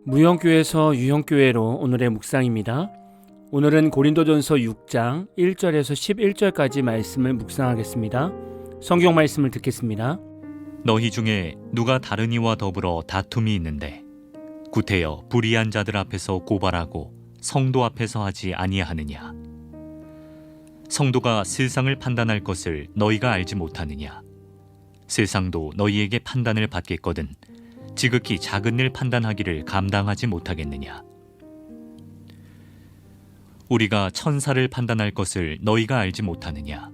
무형교회에서 유형교회로 오늘의 묵상입니다. 오늘은 고린도전서 6장 1절에서 11절까지 말씀을 묵상하겠습니다. 성경 말씀을 듣겠습니다. 너희 중에 누가 다른 이와 더불어 다툼이 있는데 구태여 불의한 자들 앞에서 고발하고 성도 앞에서 하지 아니하느냐? 성도가 세상을 판단할 것을 너희가 알지 못하느냐? 세상도 너희에게 판단을 받겠거든 지극히 작은 일 판단하기를 감당하지 못하겠느냐? 우리가 천사를 판단할 것을 너희가 알지 못하느냐?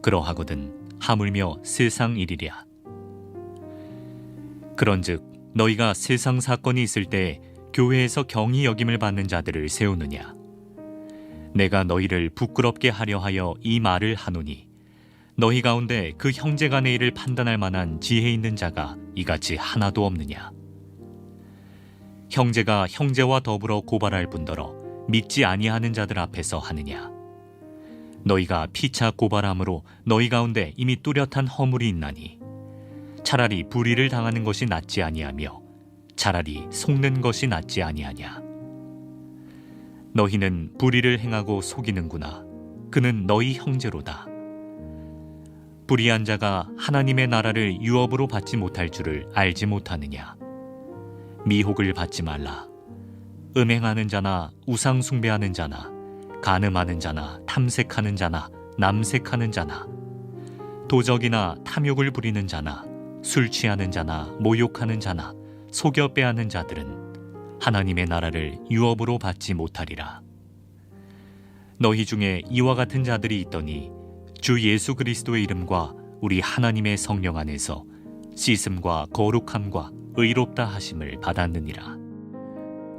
그러하거든 하물며 세상 일이랴. 그런즉 너희가 세상 사건이 있을 때 교회에서 경히 여김을 받는 자들을 세우느냐? 내가 너희를 부끄럽게 하려 하여 이 말을 하노니 너희 가운데 그 형제간의 일을 판단할 만한 지혜 있는 자가 이같이 하나도 없느냐? 형제가 형제와 더불어 고발할 뿐더러 믿지 아니하는 자들 앞에서 하느냐? 너희가 피차 고발함으로 너희 가운데 이미 뚜렷한 허물이 있나니 차라리 불의를 당하는 것이 낫지 아니하며 차라리 속는 것이 낫지 아니하냐? 너희는 불의를 행하고 속이는구나. 그는 너희 형제로다. 불의한 자가 하나님의 나라를 유업으로 받지 못할 줄을 알지 못하느냐? 미혹을 받지 말라. 음행하는 자나 우상 숭배하는 자나 간음하는 자나 탐색하는 자나 남색하는 자나 도적이나 탐욕을 부리는 자나 술 취하는 자나 모욕하는 자나 속여 빼앗는 자들은 하나님의 나라를 유업으로 받지 못하리라. 너희 중에 이와 같은 자들이 있더니 주 예수 그리스도의 이름과 우리 하나님의 성령 안에서 씻음과 거룩함과 의롭다 하심을 받았느니라.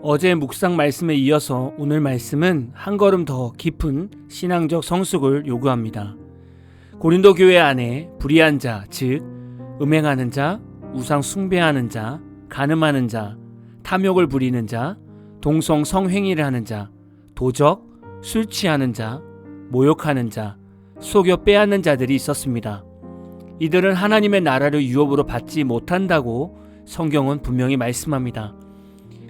어제 묵상 말씀에 이어서 오늘 말씀은 한 걸음 더 깊은 신앙적 성숙을 요구합니다. 고린도 교회 안에 불의한 자, 즉 음행하는 자, 우상 숭배하는 자, 간음하는 자, 탐욕을 부리는 자, 동성 성행위를 하는 자, 도적, 술 취하는 자, 모욕하는 자, 속여 빼앗는 자들이 있었습니다. 이들은 하나님의 나라를 유업으로 받지 못한다고 성경은 분명히 말씀합니다.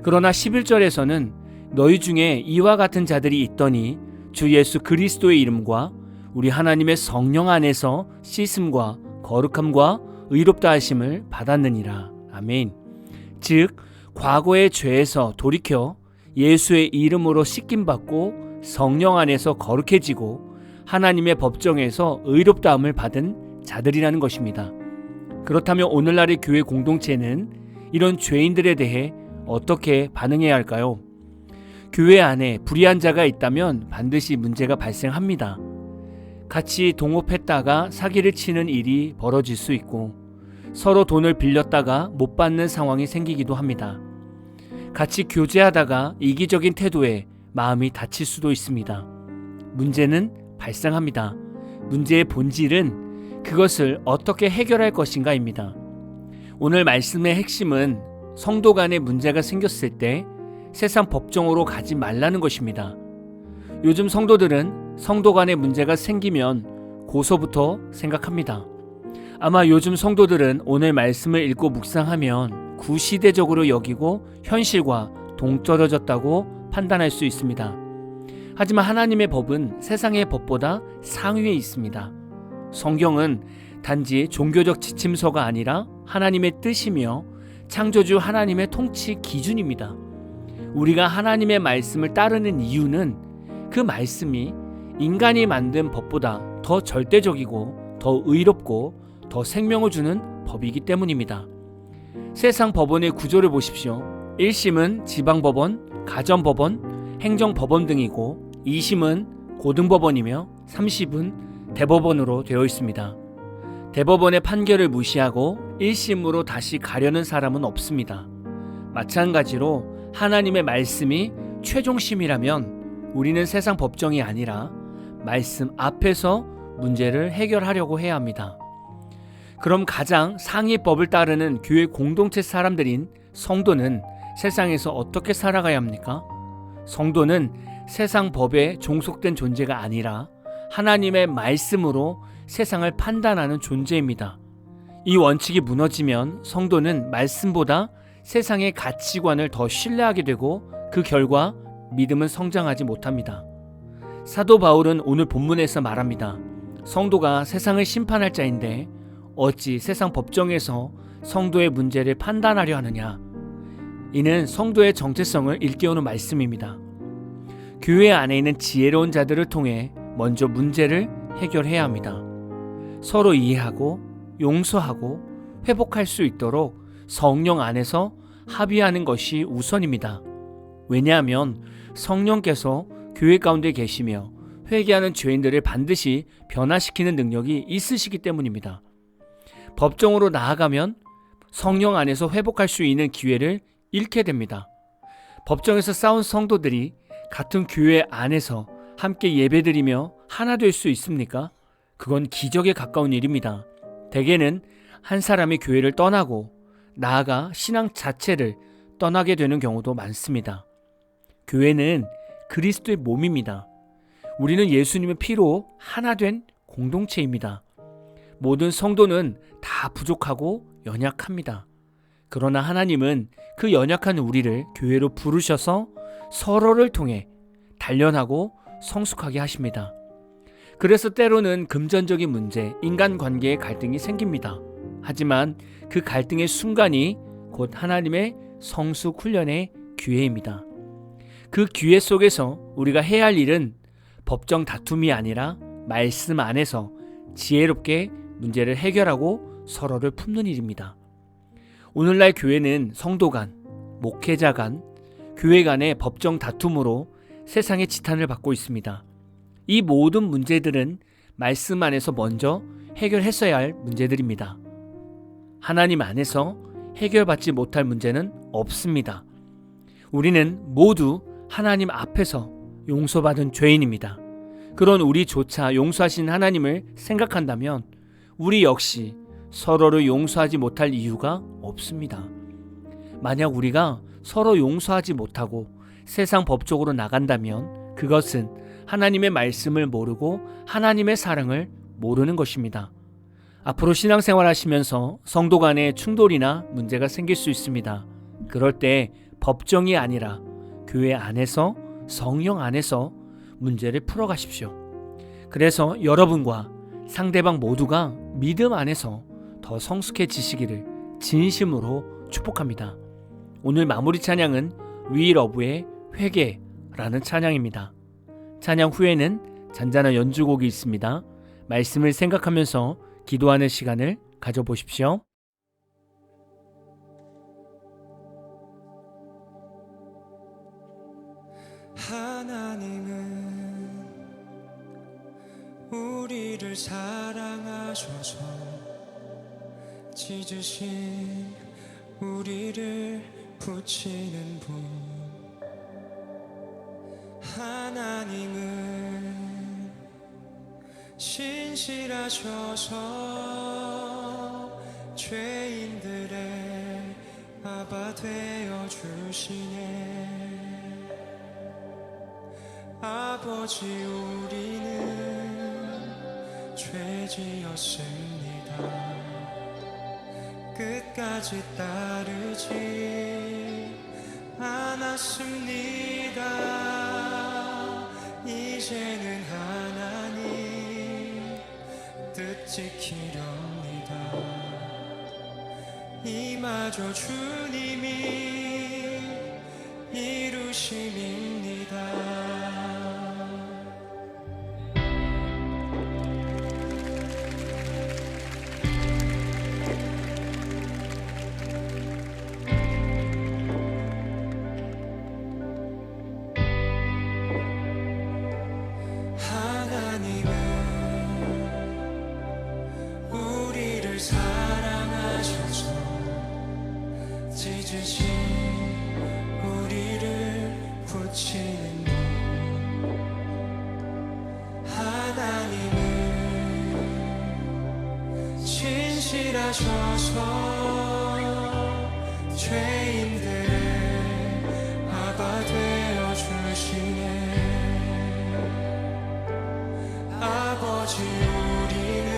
그러나 11절에서는 너희 중에 이와 같은 자들이 있더니 주 예수 그리스도의 이름과 우리 하나님의 성령 안에서 씻음과 거룩함과 의롭다 하심을 받았느니라. 아멘. 즉 과거의 죄에서 돌이켜 예수의 이름으로 씻김받고 성령 안에서 거룩해지고 하나님의 법정에서 의롭다함을 받은 자들이라는 것입니다. 그렇다면 오늘날의 교회 공동체는 이런 죄인들에 대해 어떻게 반응해야 할까요? 교회 안에 불의한 자가 있다면 반드시 문제가 발생합니다. 같이 동업했다가 사기를 치는 일이 벌어질 수 있고 서로 돈을 빌렸다가 못 받는 상황이 생기기도 합니다. 같이 교제하다가 이기적인 태도에 마음이 다칠 수도 있습니다. 문제는 발생합니다. 문제의 본질은 그것을 어떻게 해결할 것인가입니다. 오늘 말씀의 핵심은 성도 간에 문제가 생겼을 때 세상 법정으로 가지 말라는 것입니다. 요즘 성도들은 성도 간에 문제가 생기면 고소부터 생각합니다. 아마 요즘 성도들은 오늘 말씀을 읽고 묵상하면 구시대적으로 여기고 현실과 동떨어졌다고 판단할 수 있습니다. 하지만 하나님의 법은 세상의 법보다 상위에 있습니다. 성경은 단지 종교적 지침서가 아니라 하나님의 뜻이며 창조주 하나님의 통치 기준입니다. 우리가 하나님의 말씀을 따르는 이유는 그 말씀이 인간이 만든 법보다 더 절대적이고 더 의롭고 더 생명을 주는 법이기 때문입니다. 세상 법원의 구조를 보십시오. 1심은 지방법원, 가정법원, 행정법원 등이고 2심은 고등법원이며 3심은 대법원으로 되어 있습니다. 대법원의 판결을 무시하고 1심으로 다시 가려는 사람은 없습니다. 마찬가지로 하나님의 말씀이 최종심이라면 우리는 세상 법정이 아니라 말씀 앞에서 문제를 해결하려고 해야 합니다. 그럼 가장 상위법을 따르는 교회 공동체 사람들인 성도는 세상에서 어떻게 살아가야 합니까? 성도는 세상 법에 종속된 존재가 아니라 하나님의 말씀으로 세상을 판단하는 존재입니다. 이 원칙이 무너지면 성도는 말씀보다 세상의 가치관을 더 신뢰하게 되고 그 결과 믿음은 성장하지 못합니다. 사도 바울은 오늘 본문에서 말합니다. 성도가 세상을 심판할 자인데 어찌 세상 법정에서 성도의 문제를 판단하려 하느냐. 이는 성도의 정체성을 일깨우는 말씀입니다. 교회 안에 있는 지혜로운 자들을 통해 먼저 문제를 해결해야 합니다. 서로 이해하고 용서하고 회복할 수 있도록 성령 안에서 합의하는 것이 우선입니다. 왜냐하면 성령께서 교회 가운데 계시며 회개하는 죄인들을 반드시 변화시키는 능력이 있으시기 때문입니다. 법정으로 나아가면 성령 안에서 회복할 수 있는 기회를 잃게 됩니다. 법정에서 싸운 성도들이 같은 교회 안에서 함께 예배드리며 하나 될 수 있습니까? 그건 기적에 가까운 일입니다. 대개는 한 사람이 교회를 떠나고 나아가 신앙 자체를 떠나게 되는 경우도 많습니다. 교회는 그리스도의 몸입니다. 우리는 예수님의 피로 하나 된 공동체입니다. 모든 성도는 다 부족하고 연약합니다. 그러나 하나님은 그 연약한 우리를 교회로 부르셔서 서로를 통해 단련하고 성숙하게 하십니다. 그래서 때로는 금전적인 문제, 인간관계의 갈등이 생깁니다. 하지만 그 갈등의 순간이 곧 하나님의 성숙 훈련의 기회입니다. 그 기회 속에서 우리가 해야 할 일은 법정 다툼이 아니라 말씀 안에서 지혜롭게 문제를 해결하고 서로를 품는 일입니다. 오늘날 교회는 성도 간, 목회자 간, 교회 간의 법정 다툼으로 세상의 지탄을 받고 있습니다. 이 모든 문제들은 말씀 안에서 먼저 해결했어야 할 문제들입니다. 하나님 안에서 해결받지 못할 문제는 없습니다. 우리는 모두 하나님 앞에서 용서받은 죄인입니다. 그런 우리조차 용서하신 하나님을 생각한다면 우리 역시 서로를 용서하지 못할 이유가 없습니다. 만약 우리가 서로 용서하지 못하고 세상 법적으로 나간다면 그것은 하나님의 말씀을 모르고 하나님의 사랑을 모르는 것입니다. 앞으로 신앙생활 하시면서 성도 간의 충돌이나 문제가 생길 수 있습니다. 그럴 때 법정이 아니라 교회 안에서 성령 안에서 문제를 풀어가십시오. 그래서 여러분과 상대방 모두가 믿음 안에서 더 성숙해지시기를 진심으로 축복합니다. 오늘 마무리 찬양은 위러브의 회개라는 찬양입니다. 찬양 후에는 잔잔한 연주곡이 있습니다. 말씀을 생각하면서 기도하는 시간을 가져보십시오. 하나님은 우리를 사랑하셔서 찢으신 우리를 붙이는 분. 하나님은 신실하셔서 죄인들의 아바 되어 주시네. 아버지, 우리는 죄지었습니다. 끝까지 따르지 않았습니다. 이제는 하나님 뜻 지키렵니다. 이마저 주님이 이루심입니다. 찢으신 우리를 붙이는 분. 하나님은 신실하셔서 죄인들의 아바 되어 주시네. 아버지, 우리는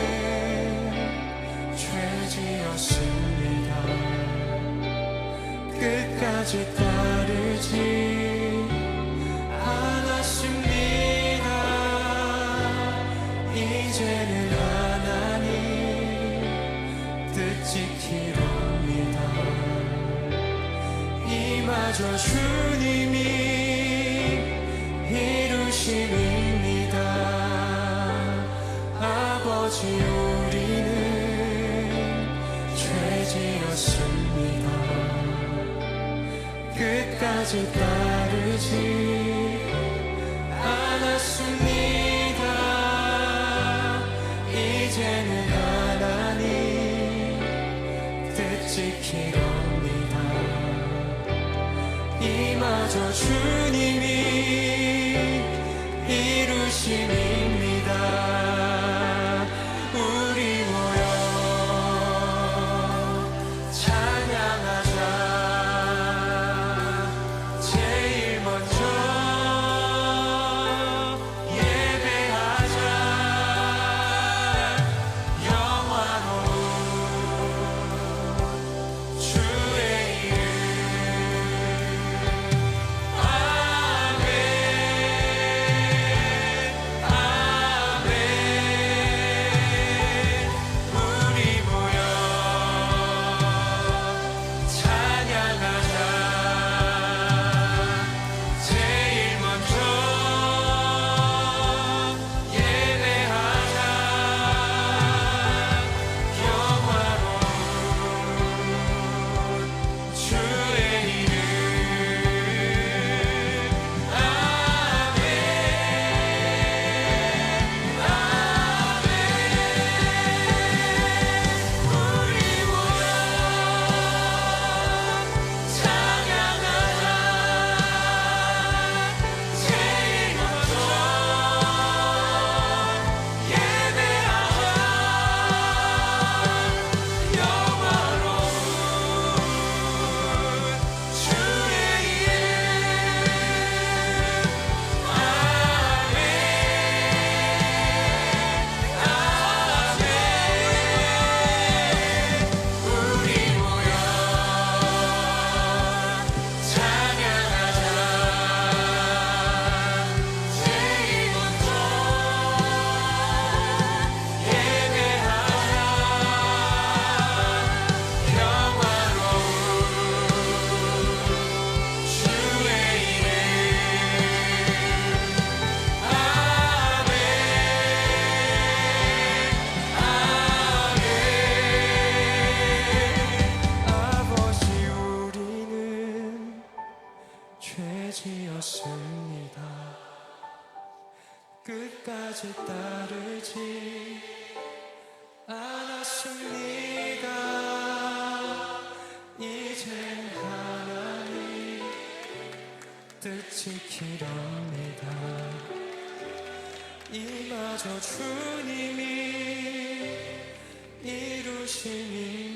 죄지었습니다. 끝까지 따르지 않았습니다. 이제는 하나님 뜻 지키렵니다. 이마저 주님이 이루심입니다. 아버지 우리는 죄지었습니다. 끝까지 따르지 않았습니다. 이제는 하나님 뜻 지키렵니다. 이마저 주님이 이루심입니다. 우리 모여 찬양하자. 제일 먼저 예배하자. 영화로운 주의 이름. 아멘 아멘. 우리 모여 찬양하자. 제일 먼저 예배하자. 영화로운 주의 이름. 아멘 아멘. 우리 모여 찬양하자. 제일 먼저 예배하자. 영화로운 주의 이름. 아멘 아멘. 우리 모여 찬양하자. 제일 먼저 예배하자. 영화로운 주의 이름. 아멘 아멘. 아버지 우리는 죄지었습니다. 끝까지 따르지 않았습니다. 이젠 하나님 뜻 지키렵니다. 이마저 주님이 이루심입니다.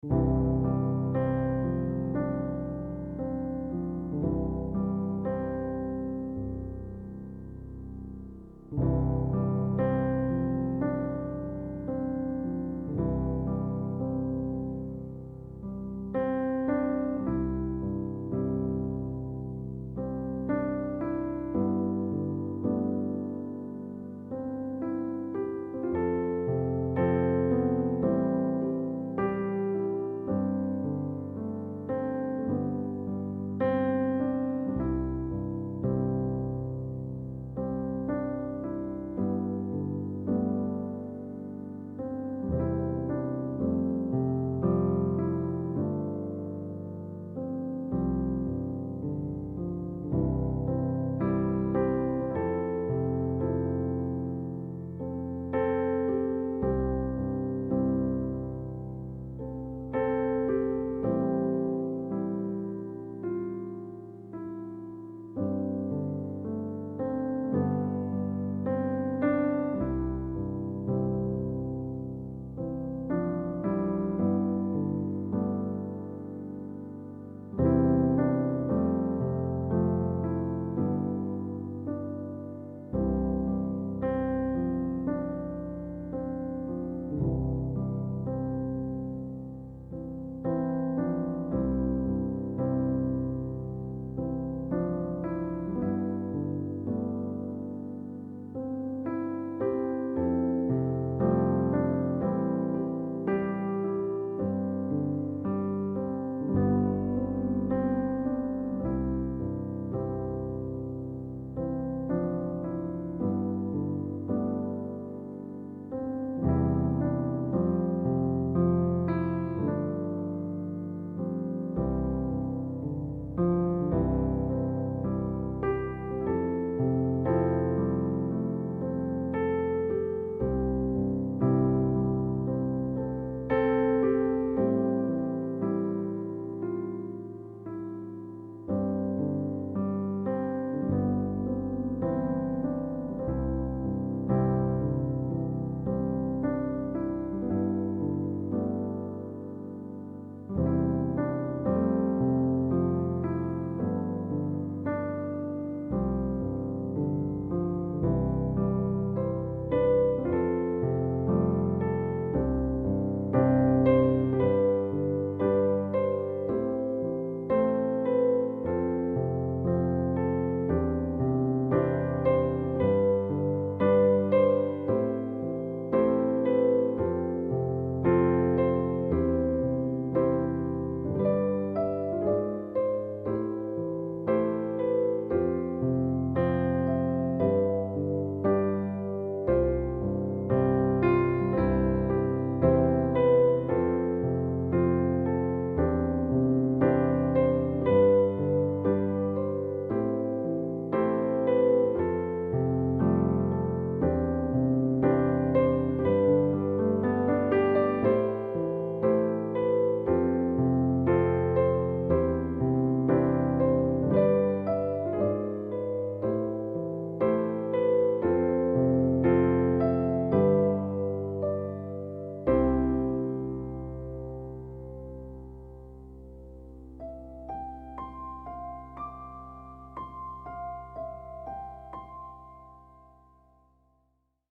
주님입니다.